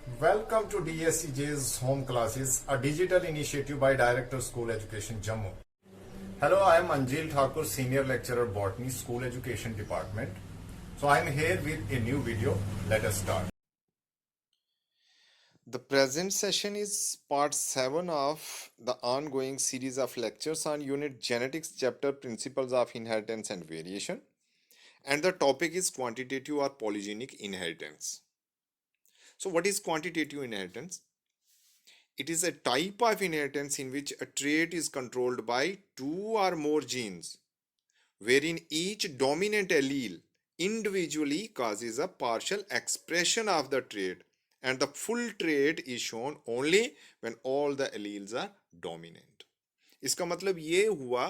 Welcome to DSCJ's Home Classes, a digital initiative by Director School Education Jammu. Hello, I am Anjil Thakur, Senior Lecturer Botany, School Education Department. So I am here with a new video. Let us start. The present session is part 7 of the ongoing series of lectures on Unit Genetics chapter Principles of Inheritance and Variation, and the topic is quantitative or polygenic inheritance. So what is quantitative inheritance? It is a type of inheritance in which a trait is controlled by two or more genes, wherein each dominant allele individually causes a partial expression of the trait, and the full trait is shown only when all the alleles are dominant. इसका मतलब ये हुआ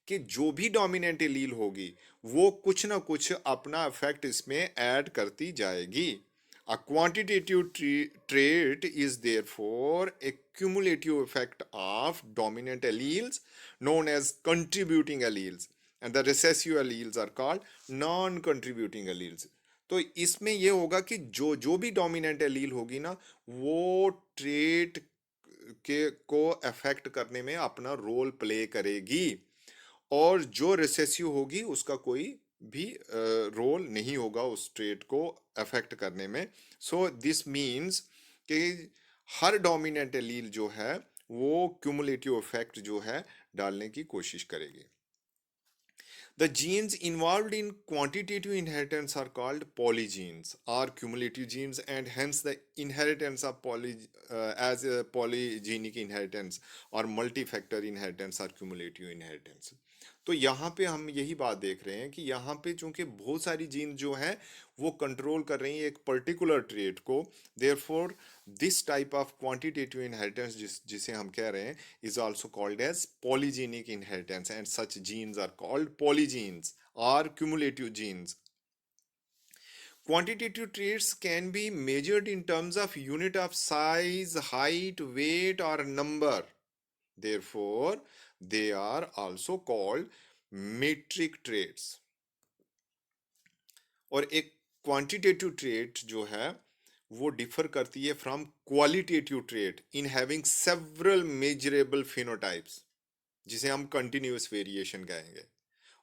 कि जो भी dominant allele होगी वो कुछ ना कुछ अपना इफेक्ट इसमें ऐड करती जाएगी. A quantitative trait is therefore a cumulative effect of dominant alleles known as contributing alleles, and the recessive alleles are called non-contributing alleles. तो इसमें ये होगा कि जो जो भी डोमिनेंट एलील होगी ना वो ट्रेट के को अफेक्ट करने में अपना रोल प्ले करेगी, और जो रिसेसिव होगी उसका कोई भी रोल नहीं होगा उस ट्रेट को अफेक्ट करने में. सो दिस मीन्स कि हर डोमिनेंट एलील जो है वो क्यूमुलेटिव इफेक्ट जो है डालने की कोशिश करेगी. The genes involved in quantitative inheritance are called polygenes or cumulative genes, and hence the inheritance of as a polygenic inheritance or multifactor inheritance or cumulative inheritance. तो यहाँ पे हम यही बात देख रहे हैं कि यहाँ पे चूंकि बहुत सारी जीन जो हैं वो कंट्रोल कर रही हैं एक पर्टिकुलर ट्रेट को, therefore this type of quantitative inheritance जिसे हम कह रहे हैं is also called as polygenic inheritance, and such genes are called polygenes or cumulative genes. Quantitative traits can be measured in terms of unit of size, height, weight or number. Therefore, they are also called metric traits. और एक quantitative trait जो है वो differ करती है from qualitative trait in having several measurable phenotypes, जिसे हम continuous variation कहेंगे.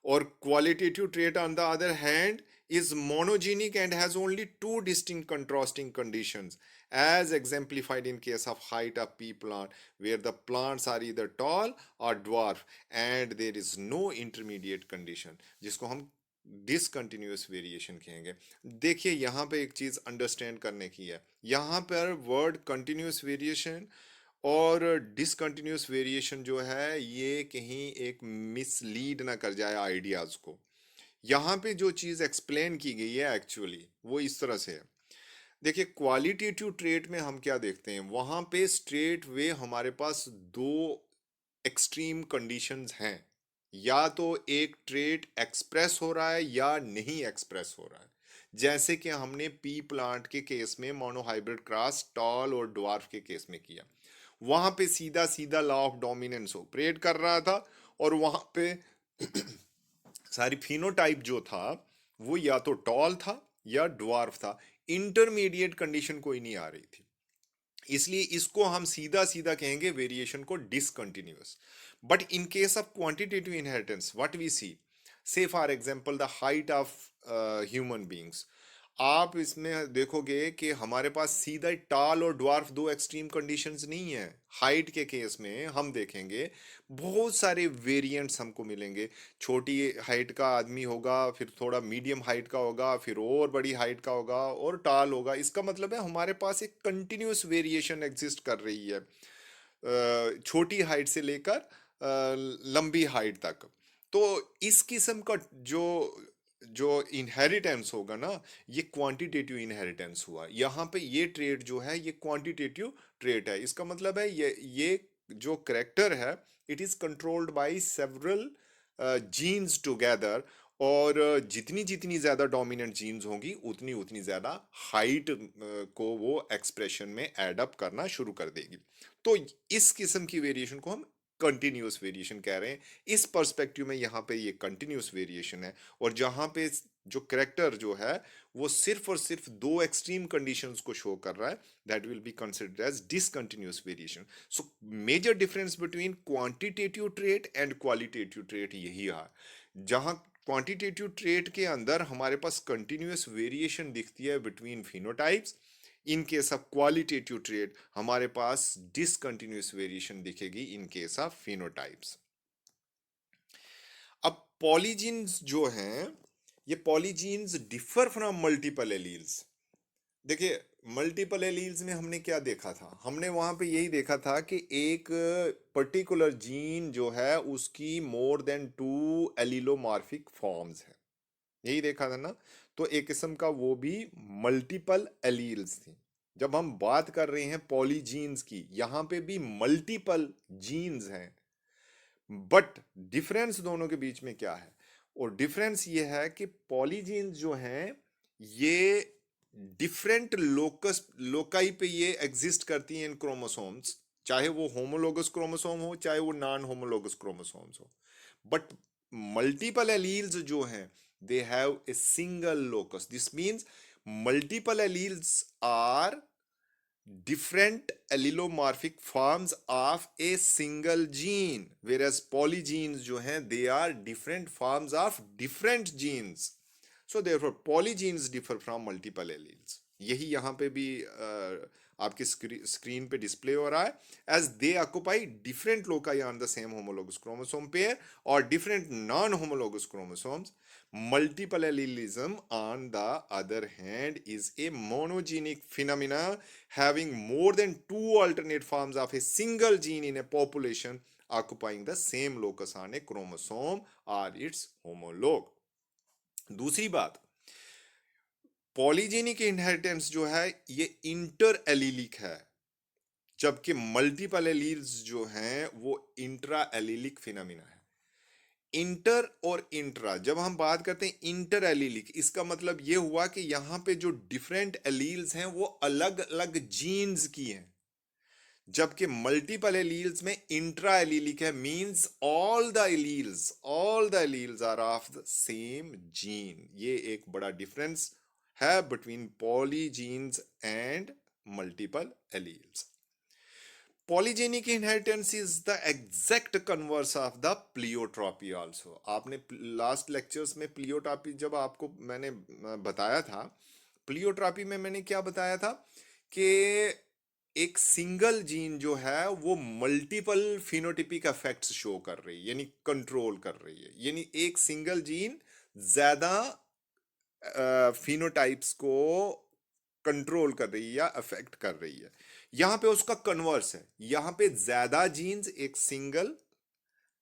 और qualitative trait on the other hand is monogenic and has only two distinct contrasting conditions, as exemplified in case of height of pea plant, where the plants are either tall or dwarf and there is no intermediate condition, जिसको हम discontinuous variation कहेंगे. देखिए यहाँ पे एक चीज understand करने की है. यहाँ पर वर्ड कंटिन्यूअस वेरिएशन और डिसकंटिन्यूअस वेरिएशन जो है ये कहीं एक मिसलीड ना कर जाए आइडियाज को. यहाँ पे जो चीज एक्सप्लेन की गई है एक्चुअली वो इस तरह से है. देखिए क्वालिटेटिव ट्रेट में हम क्या देखते हैं, वहां पे स्ट्रेट वे हमारे पास दो एक्सट्रीम कंडीशंस हैं. या तो एक ट्रेट एक्सप्रेस हो रहा है या नहीं एक्सप्रेस हो रहा है. जैसे कि हमने पी प्लांट के केस में मोनोहाइब्रिड क्रॉस टॉल और ड्वार्फ के केस में किया. वहां पे सीधा सीधा लॉ ऑफ डोमिनेंस ऑपरेट कर रहा था और वहां पे सारी फिनोटाइप जो था वो या तो टॉल था या ड्वार्फ था. इंटरमीडिएट कंडीशन कोई नहीं आ रही थी, इसलिए इसको हम सीधा सीधा कहेंगे वेरिएशन को discontinuous. But in case of quantitative inheritance what we see, say for example the height of human beings, आप इसमें देखोगे कि हमारे पास सीधा टाल और ड्वार्फ दो एक्सट्रीम कंडीशंस नहीं है. हाइट के केस में हम देखेंगे बहुत सारे वेरिएंट्स हमको मिलेंगे. छोटी हाइट का आदमी होगा, फिर थोड़ा मीडियम हाइट का होगा, फिर और बड़ी हाइट का होगा और टाल होगा. इसका मतलब है हमारे पास एक कंटिन्यूस वेरिएशन एग्जिस्ट कर रही है छोटी हाइट से लेकर लंबी हाइट तक. तो इस किस्म का जो जो इनहेरिटेंस होगा ना ये क्वांटिटेटिव इनहेरिटेंस हुआ. यहाँ पे ये ट्रेट जो है ये क्वांटिटेटिव ट्रेट है. इसका मतलब है ये जो करेक्टर है it is controlled by several genes together, और जितनी जितनी ज्यादा डोमिनेंट जीन्स होंगी उतनी उतनी ज्यादा हाइट को वो एक्सप्रेशन में एडअप करना शुरू कर देगी. तो इस किस्म की वेरिएशन को हम कंटिन्यूअस वेरिएशन कह रहे हैं. इस पर्सपेक्टिव में यहाँ पे ये कंटिन्यूअस वेरिएशन है. और जहाँ पे जो करेक्टर जो है वो सिर्फ और सिर्फ दो एक्सट्रीम कंडीशंस को शो कर रहा है, that will be considered as discontinuous variation. So major difference between quantitative trait and qualitative trait यही है. जहां क्वांटिटेटिव ट्रेट के अंदर हमारे पास कंटिन्यूअस वेरिएशन दिखती है between phenotypes, in case of qualitative trait हमारे पास डिसकंटिन्यूअस वेरिएशन दिखेगी इन केस ऑफ फिनोटाइप्स. अब पॉलीजीन्स जो हैं, ये polygenes differ from multiple alleles. देखिए, मल्टीपल एलील्स में हमने क्या देखा था, हमने वहां पे यही देखा था कि एक पर्टिकुलर जीन जो है उसकी मोर देन 2 एलिलोमॉर्फिक फॉर्म्स है, यही देखा था ना. तो एक किस्म का वो भी मल्टीपल एलील्स थी. जब हम बात कर रहे हैं पॉलीजीन्स की, यहां पे भी मल्टीपल जीन्स हैं, बट डिफरेंस दोनों के बीच में क्या है, और डिफरेंस ये है कि पॉलीजीन्स जो हैं ये डिफरेंट लोकाई पे ये एग्जिस्ट करती हैं इन क्रोमोसोम्स, चाहे वो होमोलोगस क्रोमोसोम हो चाहे वो नॉन होमोलोगस क्रोमोसोम्स हो. बट मल्टीपल एलील्स जो हैं they have a single locus. This means multiple alleles are different allelomorphic forms of a single gene, whereas polygenes जो हैं they are different forms of different genes. So therefore polygenes differ from multiple alleles. यही यहाँ पे भी आपकी screen पे display हो रहा है, as they occupy different loci on the same homologous chromosome pair or different non-homologous chromosomes. Multiple allelism on the other hand is a monogenic phenomena having more than 2 alternate forms of a single gene in a population occupying the same locus on a chromosome or its homologue. दूसरी बात, polygenic inheritance जो है ये inter allelic है, जबकि multiple alleles जो हैं वो इंट्रा एलीलिक फिनोमिना है. इंटर और इंट्रा, जब हम बात करते हैं इंटर एलीलिक, इसका मतलब ये हुआ कि यहां पे जो डिफरेंट एलील्स हैं वो अलग अलग जीन्स की हैं, जबकि मल्टीपल एलील्स में इंट्रा एलीलिक है, means all the alleles are of the same gene. ये एक बड़ा डिफरेंस है between polygenes and multiple alleles. Polygenic inheritance is the exact converse of the pleiotropy also. आपने लास्ट लेक्चर्स में pleiotropy जब आपको मैंने बताया था, प्लियोट्रॉपी में मैंने क्या बताया था कि एक सिंगल जीन जो है वो मल्टीपल फिनोटिपिक इफेक्ट्स शो कर रही है, यानी कंट्रोल कर रही है, यानी एक सिंगल जीन ज्यादा फिनोटाइप्स को कंट्रोल कर रही है या अफेक्ट कर रही है. यहां पे उसका कन्वर्स है, यहां पे ज्यादा जीन्स एक सिंगल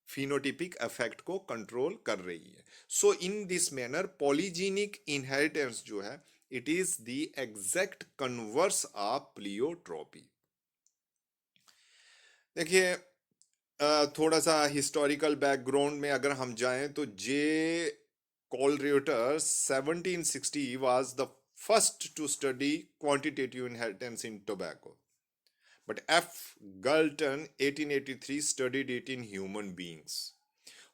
फिनोटिपिक इफेक्ट को कंट्रोल कर रही है. So in this manner polygenic inheritance जो है it is the exact converse of pleiotropy. देखिए, थोड़ा सा हिस्टोरिकल बैकग्राउंड में अगर हम जाएं तो जे Colruyter 1760 was the first to study quantitative inheritance in tobacco, but F. Galton 1883 studied it in human beings.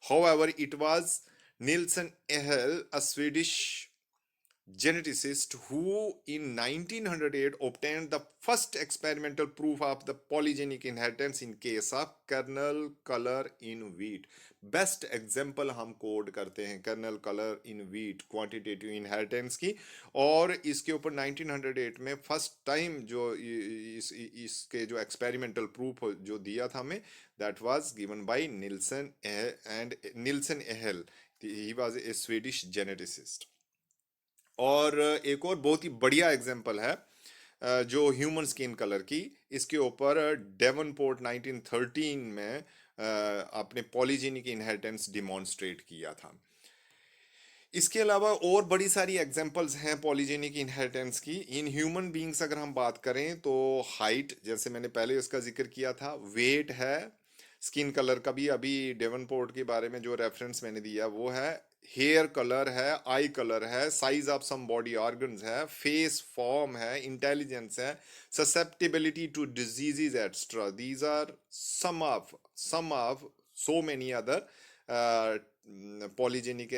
However, it was Nilsson Ehel, a Swedish geneticist, who in 1908 obtained the first experimental proof of the polygenic inheritance in case of kernel color in wheat. Best example हम code करते हैं kernel colour in wheat quantitative inheritance की, और इसके ऊपर 1908 में first time जो इसके जो एक्सपेरिमेंटल प्रूफ जो दिया था हमें, that was given by Nilsson Ehle. He was a Swedish geneticist. और एक और बहुत ही बढ़िया एग्जाम्पल है जो ह्यूमन स्किन कलर की, इसके ऊपर डेवनपोर्ट 1913 में आपने पॉलीजेनिक इनहेरिटेंस डिमॉन्स्ट्रेट किया था. इसके अलावा और बड़ी सारी एग्जांपल्स हैं पॉलीजेनिक इनहेरिटेंस की. इन ह्यूमन बीइंग्स अगर हम बात करें तो हाइट, जैसे मैंने पहले उसका जिक्र किया था, वेट है, स्किन कलर का भी अभी डेवनपोर्ट के बारे में जो रेफरेंस मैंने दिया वो है, हेयर कलर है, आई कलर है, size of some body organs है, फेस फॉर्म है, इंटेलिजेंस है, susceptibility to diseases extra. These are some of so many other polygenic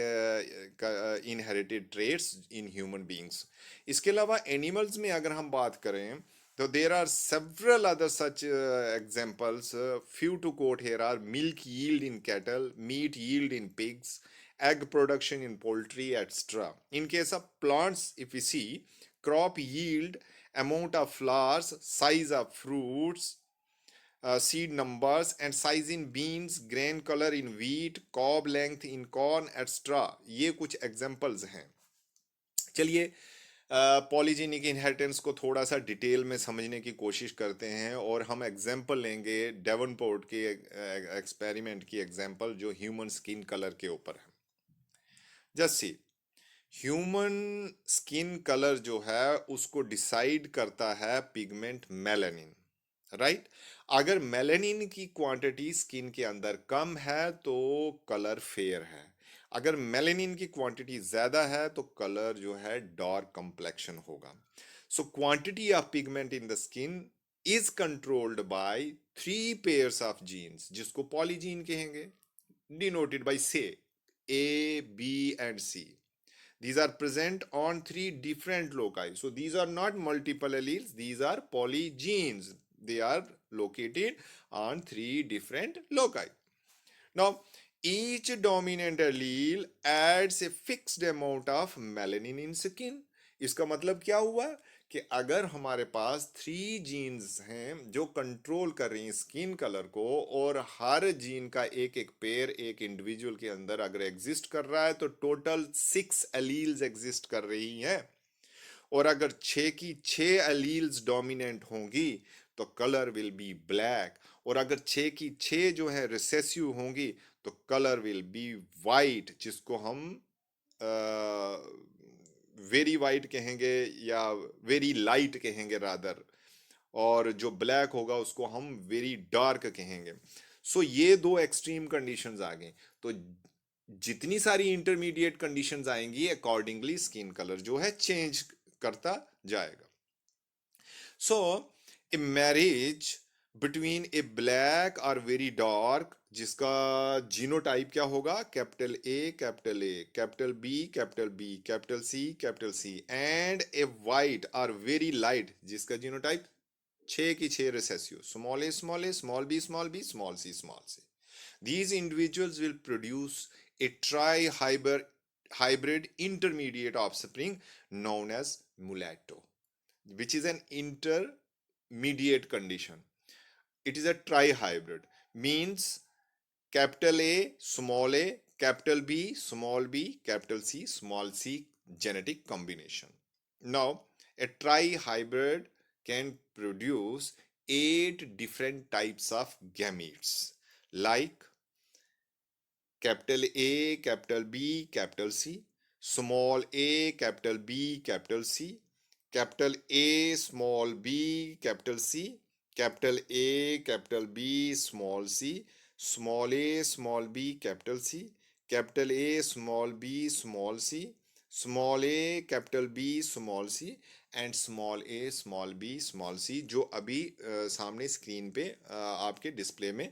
inherited traits in human beings. इसके अलावा एनिमल्स में अगर हम बात करें तो there are several other such examples, few to quote here are milk yield in cattle, meat yield in pigs, egg production in poultry, etc. In case of plants, if we see, crop yield, amount of flowers, size of fruits, seed numbers and size in beans, grain color in wheat, cob length in corn, etc. ये कुछ examples हैं। चलिए polygenic inheritance को थोड़ा सा detail में समझने की कोशिश करते हैं और हम एग्जांपल लेंगे डेवनपोर्ट के एक्सपेरिमेंट की एग्जांपल जो ह्यूमन स्किन कलर के ऊपर है। Just see, human skin colour जो है उसको डिसाइड करता है पिगमेंट मेलानिन, राइट? अगर मेलानिन की क्वांटिटी स्किन के अंदर कम है तो कलर फेयर है, अगर मेलानिन की क्वांटिटी ज्यादा है तो कलर जो है डार्क कंप्लेक्शन होगा। So quantity of pigment in the skin is controlled by 3 pairs of genes जिसको पॉलीजीन कहेंगे, डिनोटेड बाय से A, B and C. These are present on 3 different loci. So these are not multiple alleles, these are polygenes. They are located on 3 different loci. Now, each dominant allele adds a fixed amount of melanin in skin. इसका मतलब क्या हुआ कि अगर हमारे पास 3 jeans हैं जो control कर रही हैं स्किन कलर को और हर जीन का एक एक पेयर एक इंडिविजुअल के अंदर अगर एग्जिस्ट कर रहा है तो टोटल 6 एलील्स एग्जिस्ट कर रही हैं, और अगर 6 की 6 एलील्स डोमिनेंट होंगी तो कलर विल बी ब्लैक, और अगर 6 की 6 जो है रिसेसिव होंगी तो कलर विल बी वाइट, जिसको हम वेरी वाइट कहेंगे या वेरी लाइट कहेंगे रादर, और जो ब्लैक होगा उसको हम वेरी डार्क कहेंगे। सो ये दो एक्सट्रीम कंडीशंस आ गए, तो जितनी सारी इंटरमीडिएट कंडीशंस आएंगी अकॉर्डिंगली स्किन कलर जो है चेंज करता जाएगा। So a marriage between a black और वेरी डार्क जिसका जीनोटाइप क्या होगा, capital A capital B capital C and a white और वेरी लाइट जिसका जीनोटाइप 6 की 6 recessive, small a small b small c. These individuals will produce a tri-hybrid intermediate offspring known as mulatto, which is an intermediate condition. It is a tri-hybrid, means capital A, capital B, capital C, small c genetic combination. Now, a tri-hybrid can produce 8 different types of gametes like capital A, capital B, capital C, small a, capital B, capital C, capital A, small b, capital C, capital A, capital B, small c, small a, small b, capital C, capital A, small b, small c, small a, capital B, small c and small a small b small c, जो अभी सामने screen पे आपके display में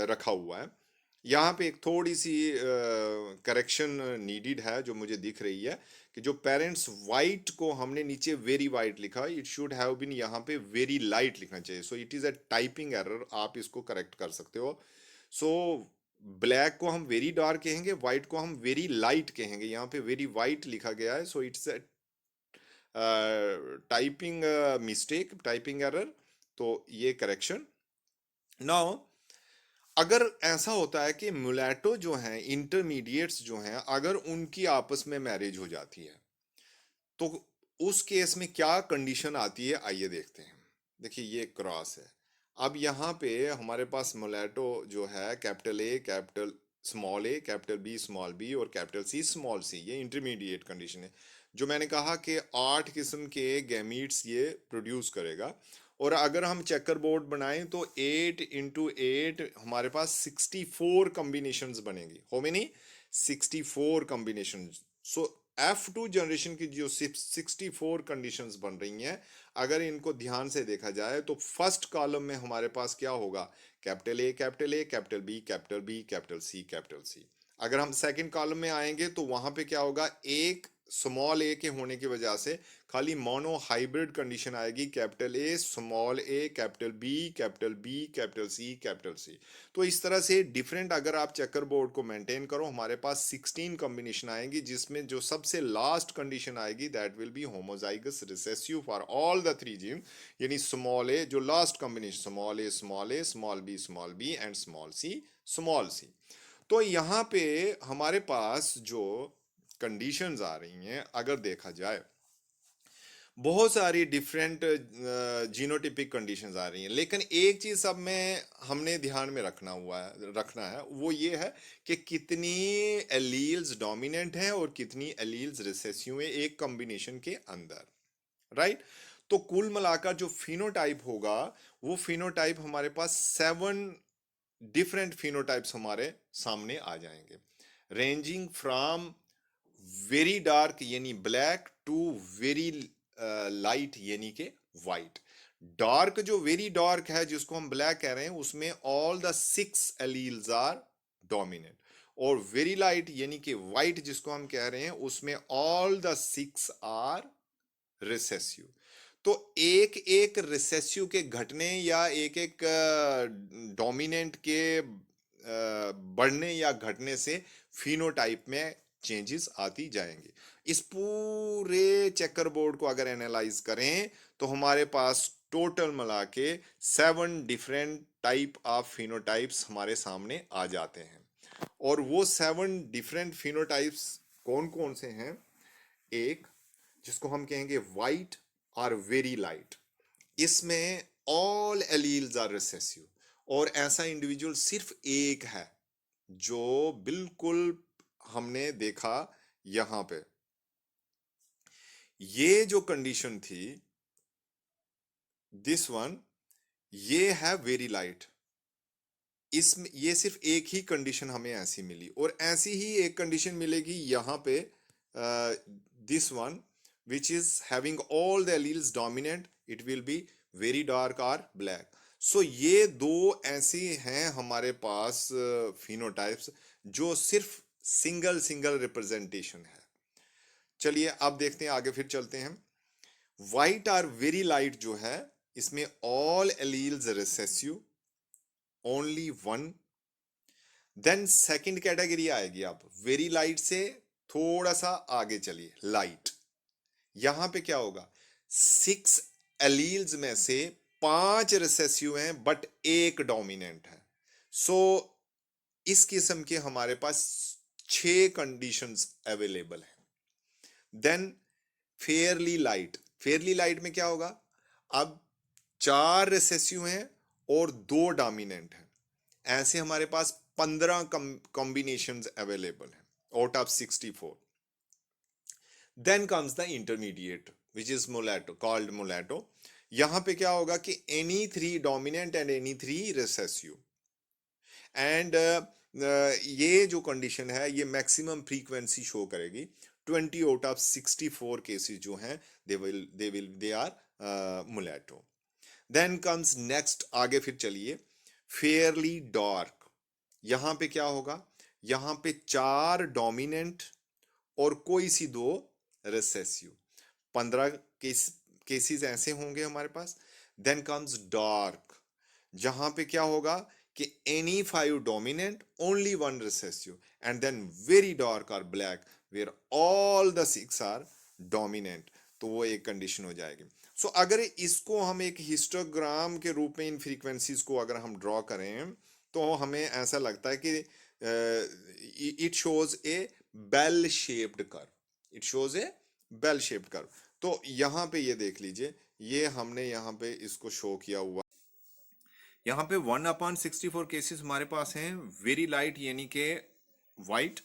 रखा हुआ है। यहाँ पे एक थोड़ी सी करेक्शन नीडेड है जो मुझे दिख रही है कि जो पेरेंट्स वाइट को हमने नीचे वेरी वाइट लिखा, इट शुड हैव बीन यहाँ पे वेरी लाइट लिखना चाहिए। So it is a typing error, आप इसको करेक्ट कर सकते हो। सो ब्लैक को हम वेरी डार्क कहेंगे, वाइट को हम वेरी लाइट कहेंगे, यहाँ पे वेरी वाइट लिखा गया है। So it's a typing mistake, typing error, तो ये करेक्शन। नाउ अगर ऐसा होता है कि मुलैटो जो हैं, इंटरमीडिएट्स जो हैं, अगर उनकी आपस में मैरिज हो जाती है तो उस केस में क्या कंडीशन आती है, आइए देखते हैं। देखिए ये क्रॉस है, अब यहाँ पे हमारे पास मुलैटो जो है capital A capital B small b और कैपिटल सी स्मॉल सी, ये इंटरमीडिएट कंडीशन है। जो मैंने कहा कि 8 किस्म के गैमीट्स ये प्रोड्यूस करेगा, और अगर हम चेकर बोर्ड बनाएं तो 8 इंटू 8 हमारे पास 64 कॉम्बिनेशंस बनेंगी। हो मेनी 64 कॉम्बिनेशंस। सो F2 जनरेशन की जो 64 कंडीशंस बन रही हैं, अगर इनको ध्यान से देखा जाए तो फर्स्ट कॉलम में हमारे पास क्या होगा, capital A capital B capital C capital C. अगर हम सेकंड कॉलम में आएंगे तो वहां पे क्या होगा, एक स्मॉल ए के होने की वजह से खाली मोनो हाइब्रिड कंडीशन आएगी, capital A small a capital B capital C. तो इस तरह से डिफरेंट, अगर आप चेकर बोर्ड को मेंटेन करो, हमारे पास 16 कॉम्बिनेशन आएंगी, जिसमें जो सबसे लास्ट कंडीशन आएगी that will be homozygous recessive for all the three gene, यानी स्मॉल ए जो last combination, small a small b and small c. तो यहाँ पे हमारे पास जो कंडीशंस आ रही हैं, अगर देखा जाए बहुत सारी डिफरेंट जीनोटिपिक कंडीशंस आ रही हैं, लेकिन एक चीज सब में हमने ध्यान में रखना है, वो ये है कि कितनी एलील्स डोमिनेंट हैं और कितनी एलील्स रिसेसिव हैं एक कॉम्बिनेशन के अंदर, राइट। तो कुल मिलाकर जो फिनोटाइप होगा, वो फिनोटाइप हमारे पास 7 डिफरेंट फिनोटाइप्स हमारे सामने आ जाएंगे, रेंजिंग फ्रॉम वेरी डार्क यानी ब्लैक टू वेरी लाइट यानी कि वाइट। डार्क जो वेरी डार्क है जिसको हम ब्लैक कह रहे हैं, उसमें all the 6 alleles are dominant, और वेरी लाइट यानी कि वाइट जिसको हम कह रहे हैं, उसमें ऑल द 6 आर रिसेसिव। तो एक एक रिसेसिव के घटने या एक एक डोमिनेंट के बढ़ने या घटने से फिनोटाइप में चेंजेस आती जाएंगी। इस पूरे चेकर बोर्ड को अगर एनालाइज करें तो हमारे पास टोटल मिला के 7 डिफरेंट टाइप ऑफ फिनोटाइप्स हमारे सामने आ जाते हैं। और वो 7 डिफरेंट फिनोटाइप्स कौन कौन से हैं? एक जिसको हम कहेंगे वाइट और वेरी लाइट, इसमें ऑल एलील्स आर रिसेसिव, और ऐसा इंडिविजुअल सिर्फ एक है जो बिल्कुल हमने देखा यहां पे। ये जो कंडीशन थी दिस वन, ये है वेरी लाइट, इसमें ये सिर्फ एक ही कंडीशन हमें ऐसी मिली, और ऐसी ही एक कंडीशन मिलेगी यहां पे this one which is having all the alleles dominant, it will be very dark or black. So ये दो ऐसी हैं हमारे पास फिनोटाइप्स जो सिर्फ सिंगल रिप्रेजेंटेशन है। चलिए अब देखते हैं, आगे फिर चलते हैं। वाइट और वेरी लाइट जो है, इसमें all alleles recessive, only one. Then second category आएगी, अब वेरी लाइट से थोड़ा सा आगे चलिए, लाइट। यहां पे क्या होगा, 6 एलील्स में से 5 रिसेसिव हैं बट एक डोमिनेंट है। सो इस किस्म के हमारे पास 6 कंडीशंस अवेलेबल हैं। देन फेयरली लाइट में क्या होगा, अब 4 रिसेसिव हैं और 2 डोमिनेंट हैं। ऐसे हमारे पास 15 कॉम्बिनेशंस अवेलेबल हैं out of 64। Then comes the intermediate, which is mulatto, called mulatto. यहां पे क्या होगा कि any 3 dominant and any 3 recessive, and ये जो कंडीशन है ये मैक्सिमम फ्रीक्वेंसी शो करेगी। 20 आउट ऑफ 64 केसेस जो हैं they are mulatto. Then comes next, आगे फिर चलिए, फेयरली डार्क। यहां पे क्या होगा, यहां पे 4 डोमिनेंट और कोई सी 2 रिसेसिव, 15 केसेस ऐसे होंगे हमारे पास। देन कम्स डार्क, जहां पे क्या होगा कि any 5 dominant only 1 recessive, and then very dark और black where all the 6 are dominant. तो वो एक कंडीशन हो जाएगी। सो अगर इसको हम एक हिस्टोग्राम के रूप में इन फ्रीक्वेंसीज को अगर हम ड्रॉ करें तो हमें ऐसा लगता है कि it shows a bell shaped curve, it shows a bell shaped curve. तो यहां पे ये देख लीजिए, ये हमने यहां पे इसको शो किया हुआ। यहां पे 1/64 केसेस हमारे पास हैं वेरी लाइट यानी कि वाइट,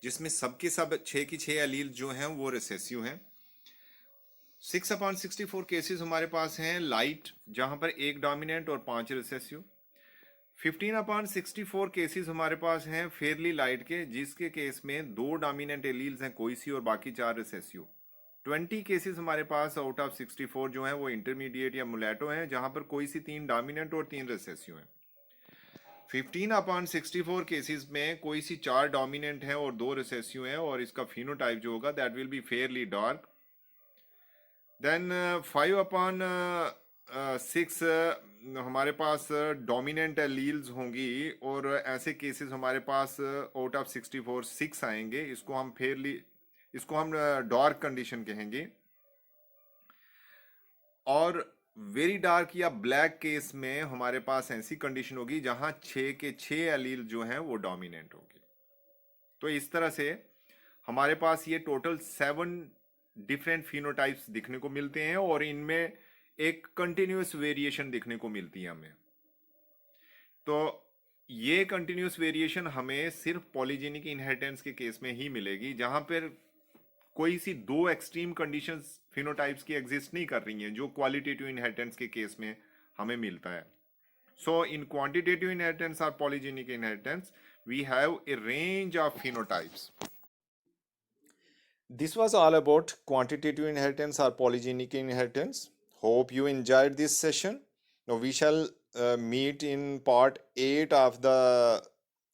जिसमें सबके सब 6 की 6 एलील जो हैं वो रिसेसिव हैं। 6/64 केसेस हमारे पास हैं लाइट, जहां पर 1 डोमिनेंट और 5 रिसेसिव। 15/64 केसेस हमारे पास हैं फेयरली लाइट के, जिसके केस में 2 डोमिनेंट एलील्स हैं कोई सी और बाकी 4 रिसेसिव। 20 केसेस हमारे पास आउट ऑफ 64 जो हैं वो इंटरमीडिएट या मुलेटो हैं, जहां पर कोई सी 3 डोमिनेंट और 3 रिसेसिव हैं। 15/64 केसेस में कोई सी 4 डोमिनेंट है और 2 रिसेसिव हैं और इसका फिनोटाइप जो होगा that will be fairly dark. Then 5/6 हमारे पास डोमिनेंट एलील्स होंगी और ऐसे केसेस हमारे पास आउट ऑफ 64 6 आएंगे. इसको हम डार्क कंडीशन कहेंगे. और वेरी डार्क या ब्लैक केस में हमारे पास ऐसी कंडीशन होगी जहां 6 के 6 एलील जो हैं वो डोमिनेंट होंगे. तो इस तरह से हमारे पास ये टोटल 7 डिफरेंट फिनोटाइप्स दिखने को मिलते हैं और इनमें एक कंटिन्यूस वेरिएशन दिखने को मिलती है हमें. तो ये कंटिन्यूस वेरिएशन हमें सिर्फ पॉलीजेनिक इनहेरिटेंस के केस में ही मिलेगी जहां पर कोई सी 2 एक्सट्रीम कंडीशंस फिनोटाइप्स की एग्जिस्ट नहीं कर रही हैं जो क्वालिटेटिव इनहेरिटेंस के केस में हमें मिलता है. सो इन क्वांटिटेटिव इनहेरिटेंस और polygenic inheritance we have a range of phenotypes. This was all about quantitative inheritance or polygenic inheritance. Hope you enjoyed this session. Now we shall meet in part 8 of the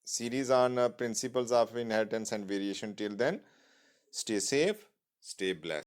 series on principles of inheritance and variation. Till then, stay safe, stay blessed.